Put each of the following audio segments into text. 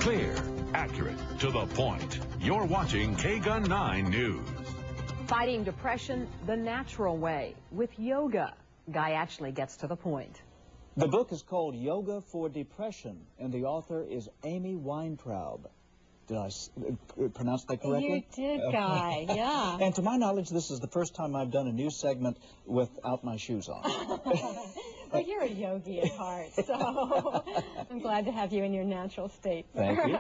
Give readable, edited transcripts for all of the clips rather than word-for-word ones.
Clear, accurate, to the point. You're watching KGUN 9 News. Fighting depression the natural way with yoga. Guy Atchley gets to the point. The book is called Yoga for Depression, and the author is Amy Weintraub. Did I pronounce that correctly? You did, Guy, yeah. And to my knowledge, this is the first time I've done a news segment without my shoes on. Well, you're a yogi at heart, so I'm glad to have you in your natural state. Thank you.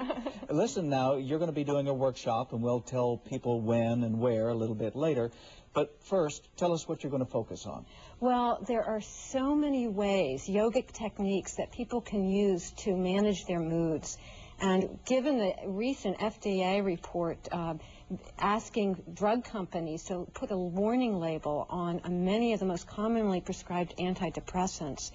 Listen, now, you're going to be doing a workshop, and we'll tell people when and where a little bit later. But first, tell us what you're going to focus on. Well, there are so many ways, yogic techniques that people can use to manage their moods. And given the recent FDA report asking drug companies to put a warning label on many of the most commonly prescribed antidepressants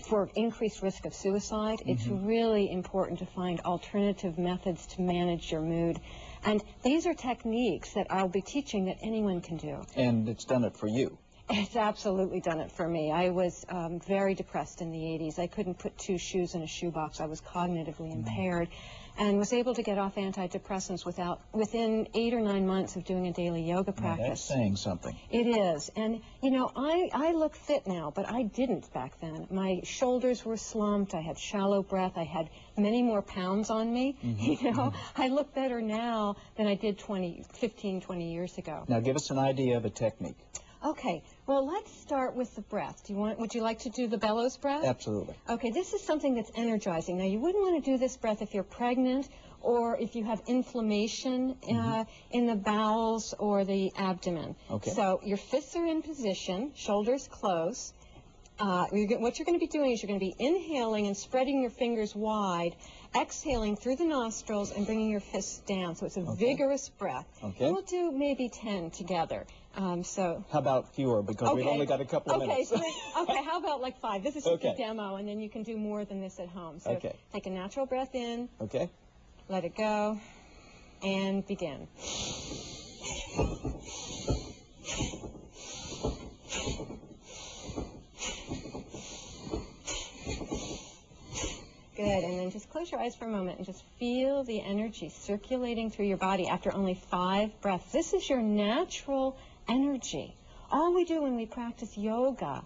for increased risk of suicide, it's really important to find alternative methods to manage your mood. And these are techniques that I'll be teaching that anyone can do. And it's done it for you. It's absolutely done it for me. I was very depressed in the 80s. I couldn't put two shoes in a shoebox. I was cognitively impaired and was able to get off antidepressants within 8 or 9 months of doing a daily yoga practice. Now that's saying something. It is. And, you know, I look fit now, but I didn't back then. My shoulders were slumped. I had shallow breath. I had many more pounds on me. You know, I look better now than I did 15, 20 years ago. Now give us an idea of a technique. Okay, well, let's start with the breath. Would you like to do the bellows breath? Absolutely. Okay, this is something that's energizing. Now, you wouldn't want to do this breath if you're pregnant or if you have inflammation in the bowels or the abdomen. Okay. So your fists are in position, shoulders close. What you're going to be doing is you're going to be inhaling and spreading your fingers wide, exhaling through the nostrils and bringing your fists down. So it's a vigorous breath. Okay. And we'll do maybe 10 together. How about fewer, because we've only got a couple of minutes. Okay, how about like 5? This is just a demo, and then you can do more than this at home. So take a natural breath in. Okay. Let it go, and begin. Good, and then just close your eyes for a moment and just feel the energy circulating through your body after only 5 breaths. This is your natural energy. All we do when we practice yoga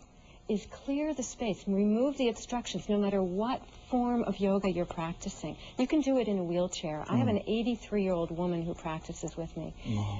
is clear the space and remove the obstructions, no matter what form of yoga you're practicing. You can do it in a wheelchair. I have an 83-year-old woman who practices with me.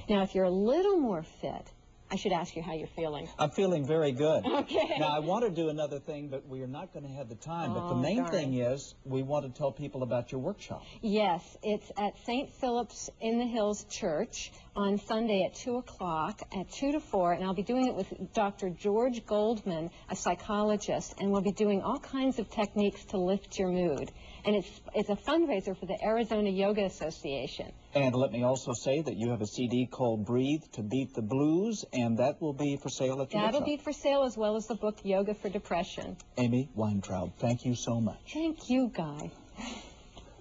Now, if you're a little more fit, I should ask you how you're feeling. I'm feeling very good. Okay. Now, I want to do another thing, but we are not going to have the time. But the main thing is we want to tell people about your workshop. Yes, it's at St. Philip's in the Hills Church on Sunday at 2 o'clock, at 2 to 4, and I'll be doing it with Dr. George Goldman, a psychologist, and we'll be doing all kinds of techniques to lift your mood. And it's a fundraiser for the Arizona Yoga Association. And let me also say that you have a CD called Breathe to Beat the Blues, and that will be for sale at your That'll workshop. be for sale, as well as the book Yoga for Depression. Amy Weintraub, thank you so much. Thank you, Guy.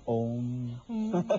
Om.